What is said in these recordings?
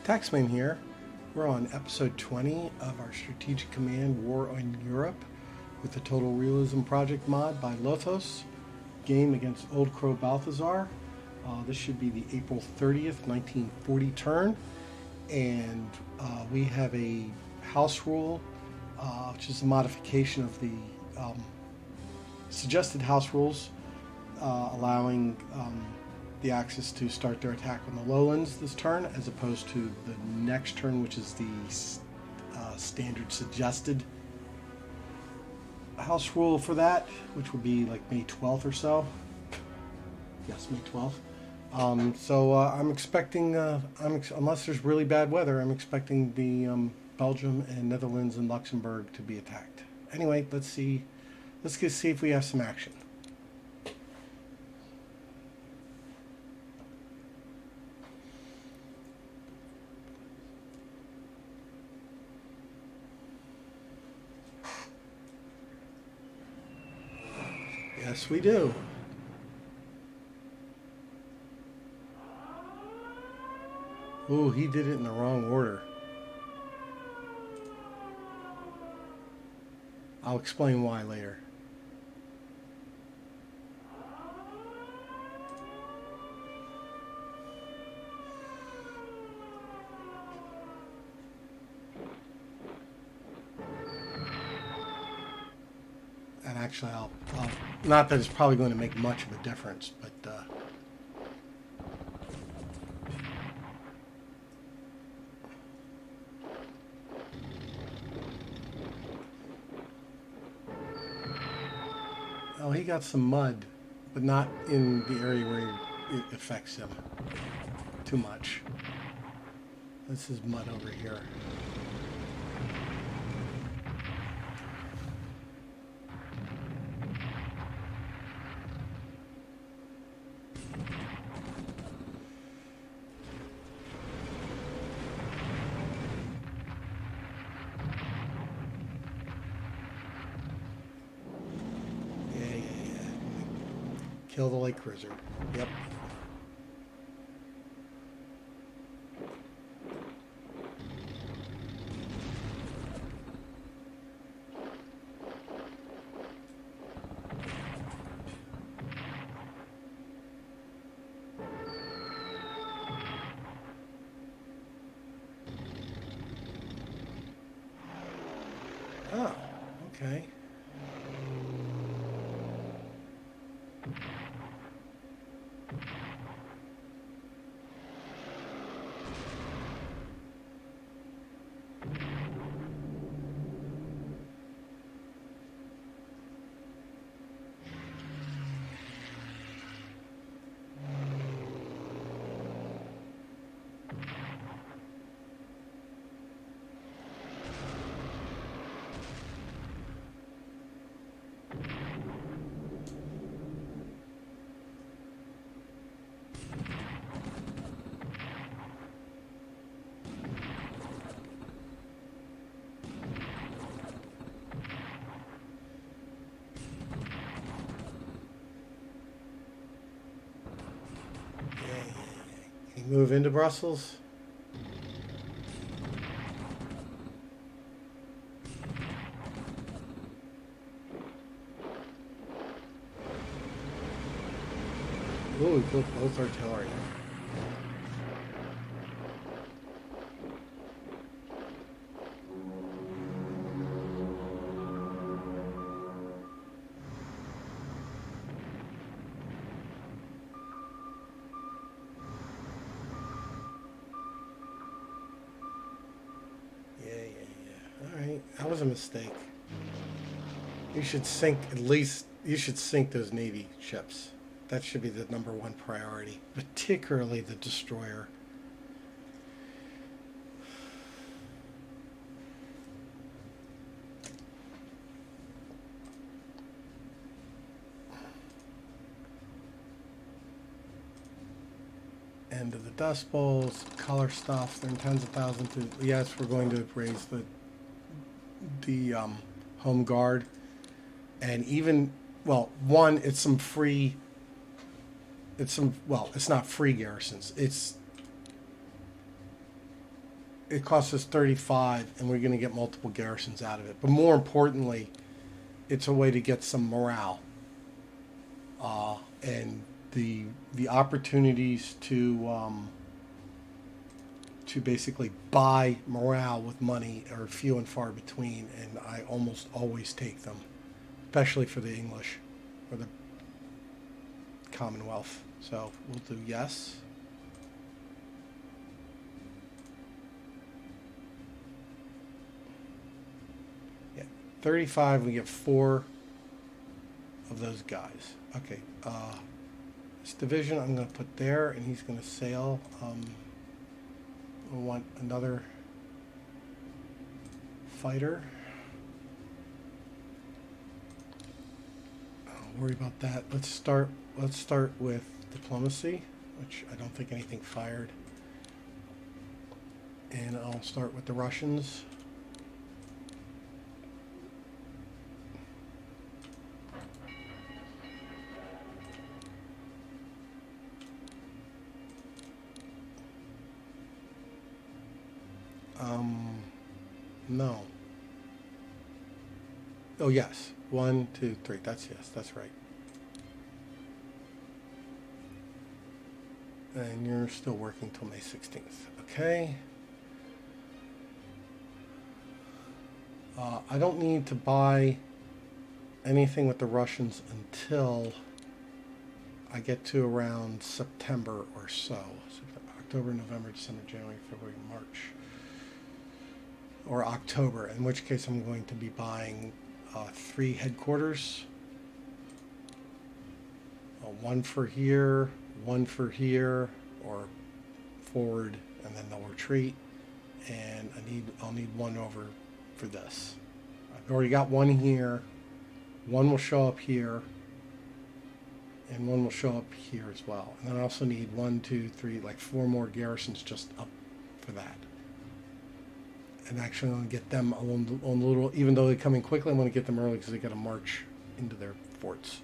Taxman here. We're on episode 20 of our Strategic Command War on Europe with the Total Realism Project mod by Lothos. Game against Old Crow Balthazor. This should be the April 30th, 1940 turn. And we have a house rule, which is a modification of the suggested house rules, allowing the Axis to start their attack on the lowlands this turn, as opposed to the next turn, which is the standard suggested house rule for that, which would be like May 12th or so. Yes, May 12th. So I'm expecting, unless there's really bad weather, I'm expecting the Belgium and Netherlands and Luxembourg to be attacked. Anyway, let's see if we have some action. Yes, we do. Ooh, he did it in the wrong order. I'll explain why later. And actually, I'll not that it's probably going to make much of a difference, but oh, he got some mud, but not in the area where it affects him too much. This is mud over here. Kill the light cruiser. Yep. Oh, okay. Move into Brussels. Oh, we built both artillery. That was a mistake. You should sink you should sink those Navy ships. That should be the #1 priority, particularly the destroyer. End of the Dust Bowls, color stuff, they're in tens of thousands. Yes, we're going to raise the home guard, and even, well, one, it's not free garrisons, it's it costs us 35, and we're going to get multiple garrisons out of it. But more importantly, it's a way to get some morale, and the opportunities to basically buy morale with money are few and far between, and I almost always take them, especially for the English or the Commonwealth. So we'll do yes. Yeah, 35. We get 4 of those guys. Okay. This division I'm going to put there, and he's going to sail. We want another fighter. Don't worry about that. Let's start with diplomacy, which I don't think anything fired. And I'll start with the Russians. No. Oh, yes. 1, 2, 3. That's yes. That's right. And you're still working till May 16th. Okay. I don't need to buy anything with the Russians until I get to around September or so. October, November, December, January, February, March. Or October, in which case I'm going to be buying 3 headquarters. 1 for here, 1 for here, or forward, and then they'll retreat. And I'll need 1 over for this. I've already got 1 here. 1 will show up here, and 1 will show up here as well. And then I also need 1, 2, 3, like 4 more garrisons just up for that. And actually, I'm going to get them on a little, even though they're coming quickly, I'm going to get them early because they got to march into their forts.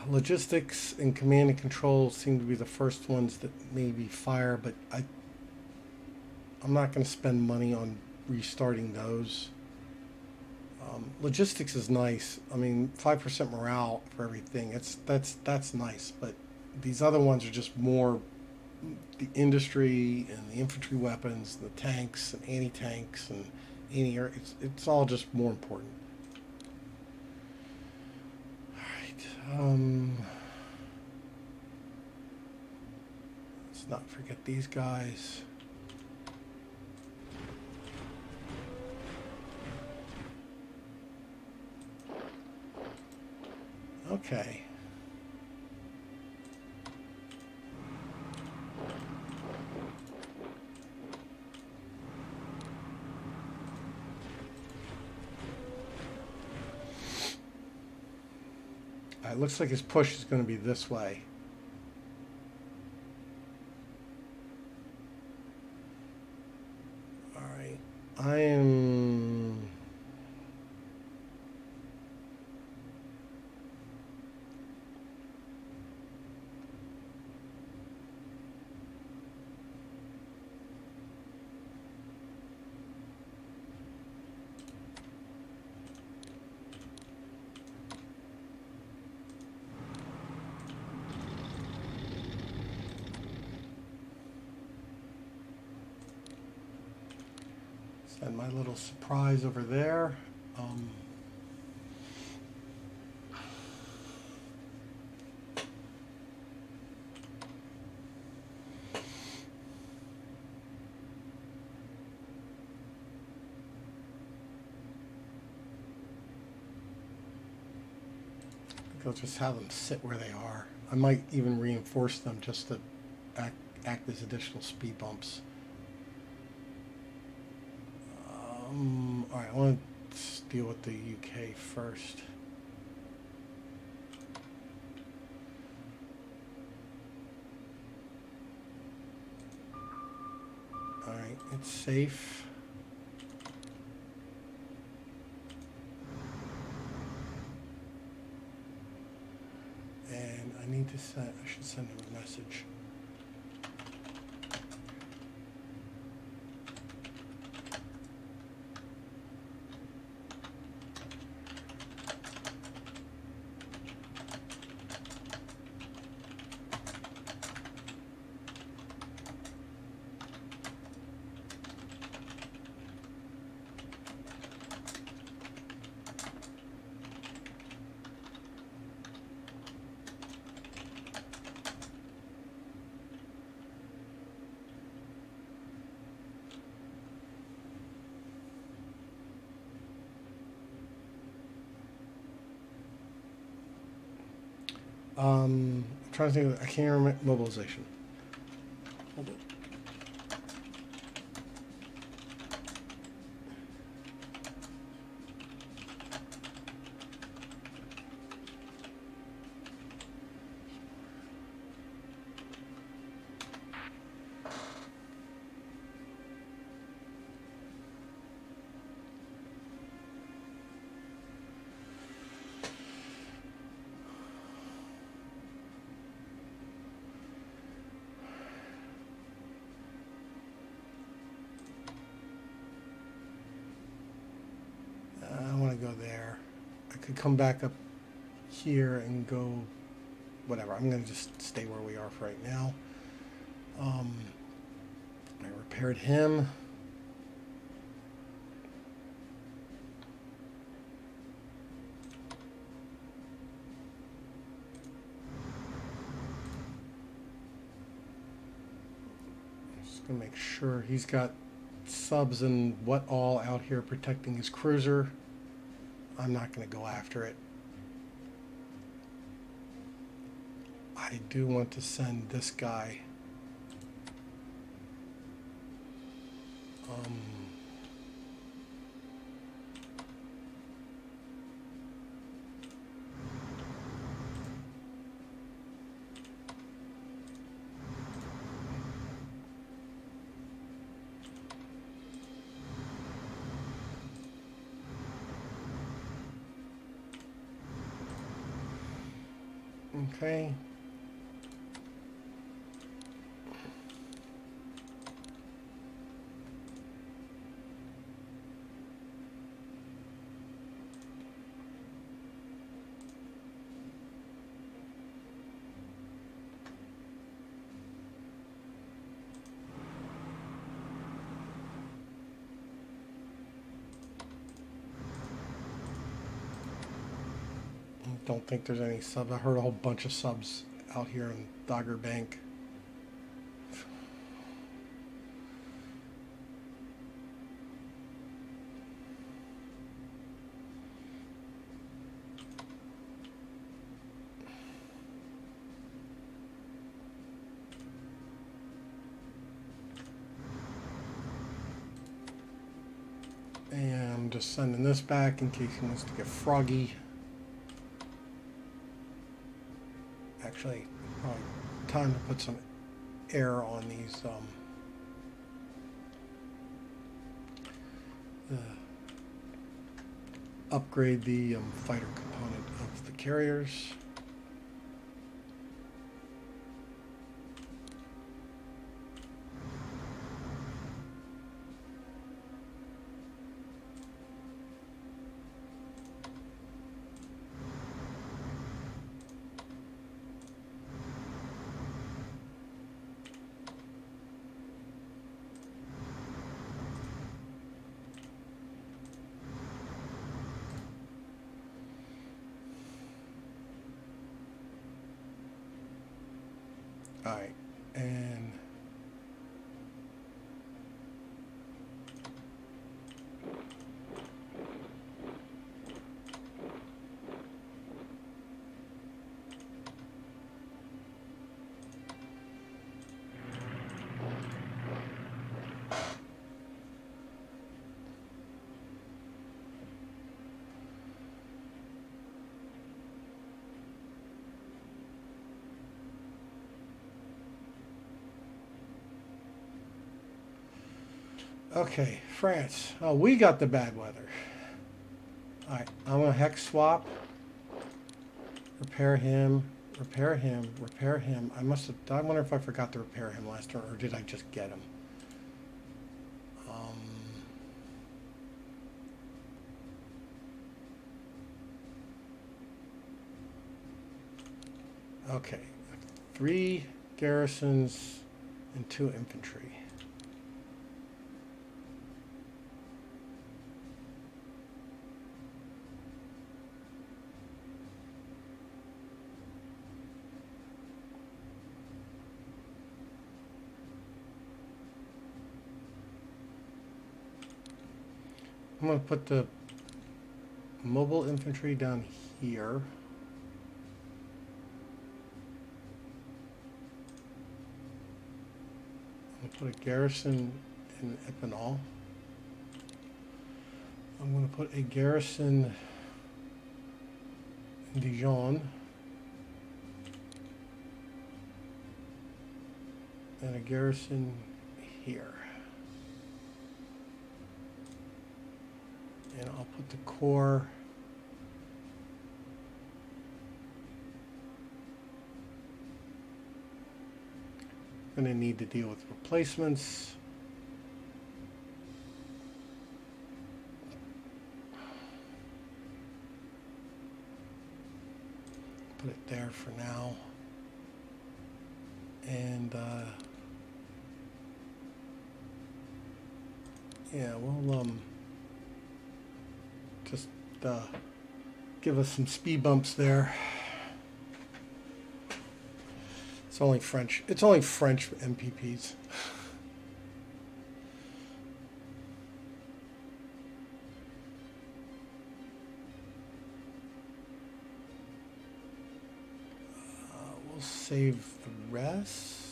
Logistics and command and control seem to be the first ones that maybe fire, but I'm not going to spend money on restarting those. Logistics is nice. I mean, 5% morale for everything. That's nice. But these other ones are just more the industry and the infantry weapons, the tanks and anti-tanks and anti-air. It's all just more important. All right. Let's not forget these guys. Okay. It looks like his push is going to be this way. All right. I am... Send my little surprise over there. I'll just have them sit where they are. I might even reinforce them just to act as additional speed bumps. All right, I want to deal with the UK first. All right, it's safe. need to send, I should send him a message. I'm trying to think of, I can't remember mobilization. Hold it. I want to go there. I could come back up here and go whatever. I'm going to just stay where we are for right now. I repaired him. Just going to make sure he's got subs and what all out here protecting his cruiser. I'm not going to go after it. I do want to send this guy okay. Don't think there's any sub. I heard a whole bunch of subs out here in Dogger Bank. And I'm just sending this back in case he wants to get froggy. Actually, probably time to put some air on these upgrade the fighter component of the carriers. All right, and okay, France. Oh, we got the bad weather. All right, I'm gonna hex swap, repair him, Repair him, repair him. I must have, I wonder if I forgot to repair him last turn, or did I just get him? Okay, 3 garrisons and 2 infantry. I'm going to put the mobile infantry down here. I'm going to put a garrison in Epinal. I'm going to put a garrison in Dijon. And a garrison here. And I'll put the core going to need to deal with replacements. Put it there for now. And yeah, we'll just give us some speed bumps there. It's only French. It's only French MPPs. We'll save the rest.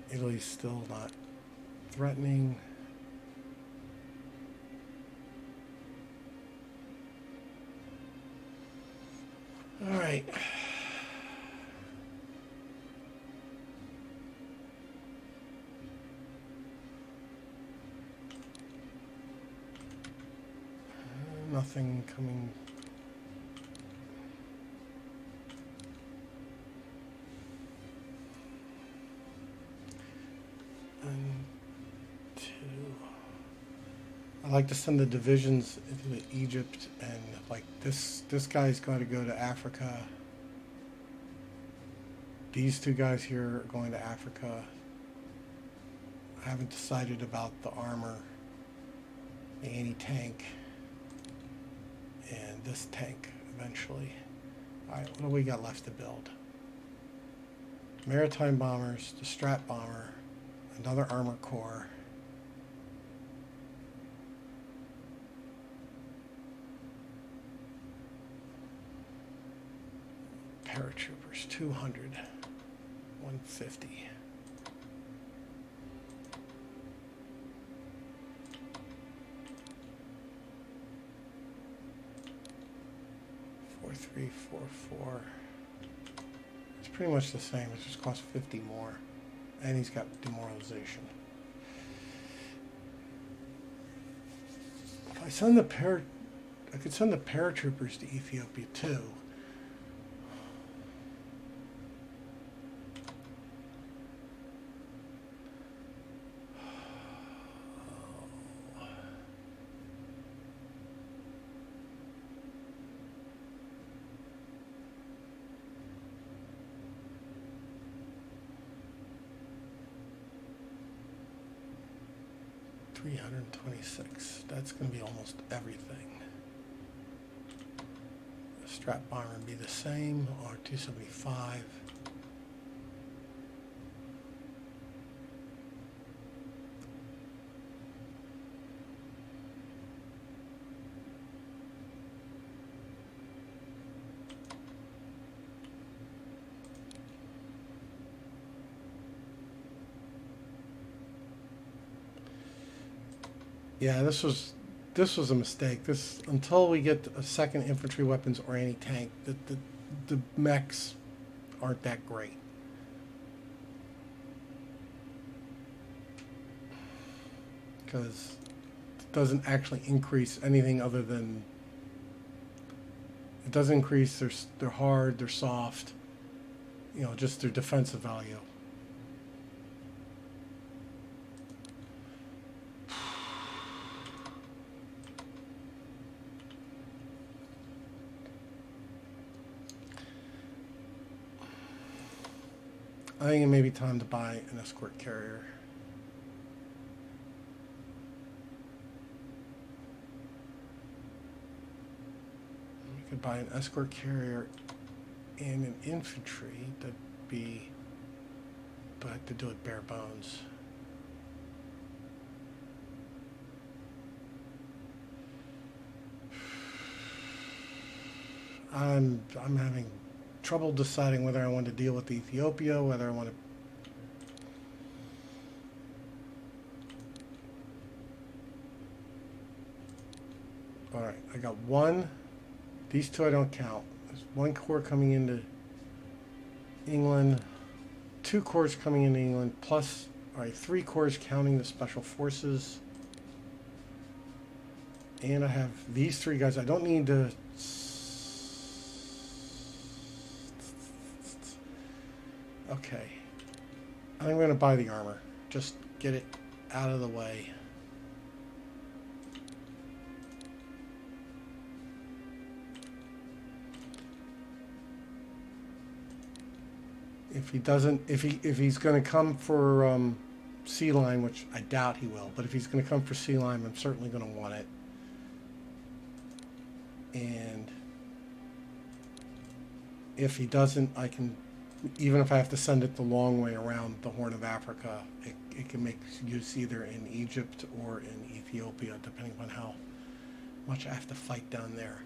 Italy's still not threatening. All right. Nothing coming. I like to send the divisions into Egypt, and like this guy's got to go to Africa. These 2 guys here are going to Africa. I haven't decided about the armor, the anti-tank, and this tank eventually. All right, what do we got left to build? Maritime bombers, the Strat bomber, another armor core. Paratroopers, 200, 150. Four, 3, 4, 4. It's pretty much the same. It just costs 50 more, and he's got demoralization. If I send the I could send the paratroopers to Ethiopia too. $326. That's going to be almost everything. The Strat bomber would be the same, or 275. Yeah, this this was a mistake. This, until we get a second infantry weapons or anti-tank, the mechs aren't that great. Because it doesn't actually increase anything other than, it doesn't increase they're hard, they're soft, you know, just their defensive value. I think it may be time to buy an escort carrier. We could buy an escort carrier and an infantry. That'd be, but I have to do it bare bones. I'm having trouble deciding whether I want to deal with Ethiopia, whether I want to. All right, I got one. These two I don't count. There's one corps coming into England, 2 corps coming into England, plus, all right, 3 corps counting the special forces. And I have these 3 guys. I don't need to. Okay, I'm going to buy the armor. Just get it out of the way. If he doesn't, if he's going to come for sea line, which I doubt he will, but if he's going to come for sea line, I'm certainly going to want it. And if he doesn't, I can. Even if I have to send it the long way around the Horn of Africa, it can make use either in Egypt or in Ethiopia, depending on how much I have to fight down there.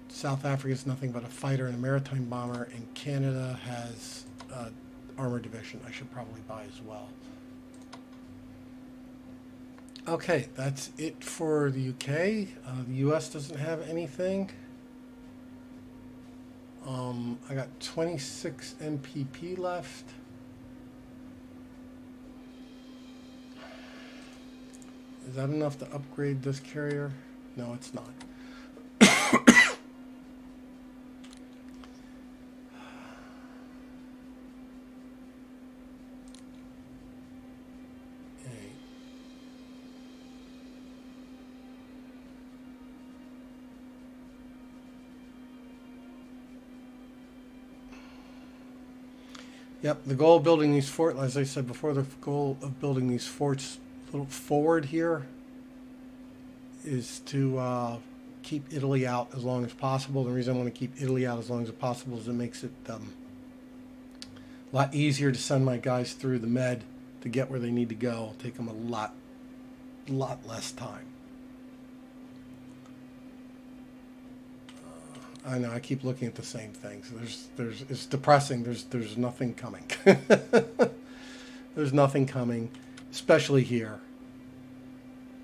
South Africa is nothing but a fighter and a maritime bomber, and Canada has an armor division I should probably buy as well. Okay, that's it for the UK. The US doesn't have anything. I got 26 MPP left. Is that enough to upgrade this carrier? No, it's not. Yep, the goal of building these forts, as I said before, the goal of building these forts a little forward here is to keep Italy out as long as possible. The reason I want to keep Italy out as long as possible is it makes it a lot easier to send my guys through the Med to get where they need to go. It'll take them a lot less time. I know I keep looking at the same thing. So it's depressing. There's nothing coming. There's nothing coming, especially here.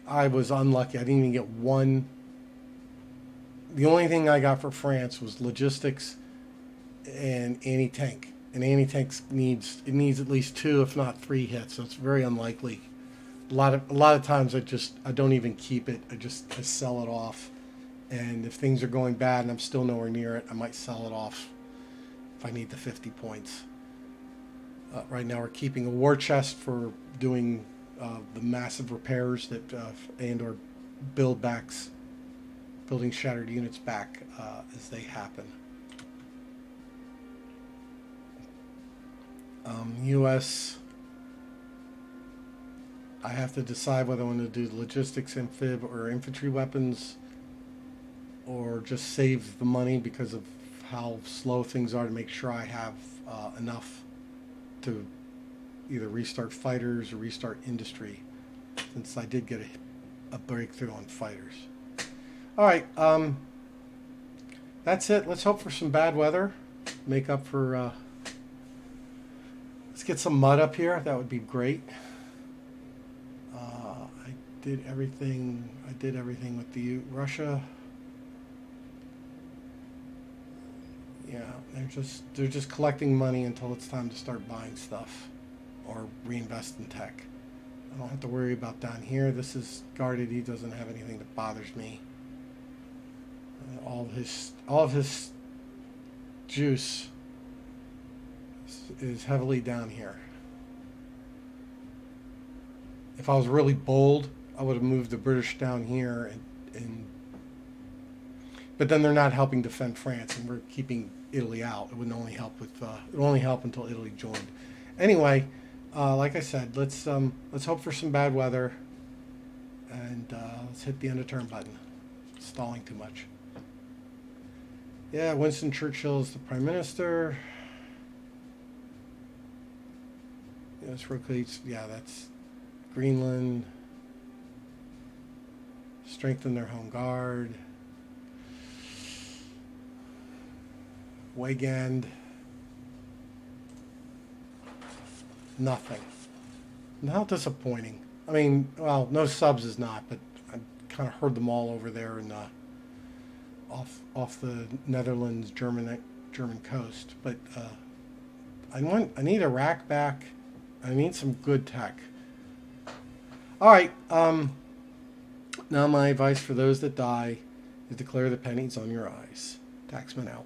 I was unlucky. I didn't even get one. The only thing I got for France was logistics and anti-tank. And anti-tank needs at least 2, if not 3 hits. So it's very unlikely. A lot of times I don't even keep it. I sell it off. And if things are going bad and I'm still nowhere near it, I might sell it off if I need the 50 points. Right now we're keeping a war chest for doing the massive repairs that and or building shattered units back as they happen. U.S. I have to decide whether I want to do logistics, amphib, or infantry weapons, or just save the money because of how slow things are to make sure I have enough to either restart fighters or restart industry, since I did get a breakthrough on fighters. All right, that's it. Let's hope for some bad weather. Make up for... let's get some mud up here. That would be great. I did everything. I did everything with the Russia. Yeah, they're just collecting money until it's time to start buying stuff or reinvest in tech. I don't have to worry about down here. This is guarded. He doesn't have anything that bothers me. All of his juice is heavily down here. If I was really bold, I would have moved the British down here, but then they're not helping defend France, and we're keeping Italy out. It would only help it would only help until Italy joined. Anyway, like I said, let's hope for some bad weather, and let's hit the end of turn button. Stalling too much. Yeah, Winston Churchill is the Prime Minister. Yes, rotates. Yeah, that's Greenland. Strengthen their home guard. Weigand. Nothing. How disappointing. I mean, well, no subs is not, but I kind of heard them all over there in off the Netherlands German coast. But I need Iraq back. I need some good tech. All right. Now my advice for those that die is declare the pennies on your eyes. Taxman out.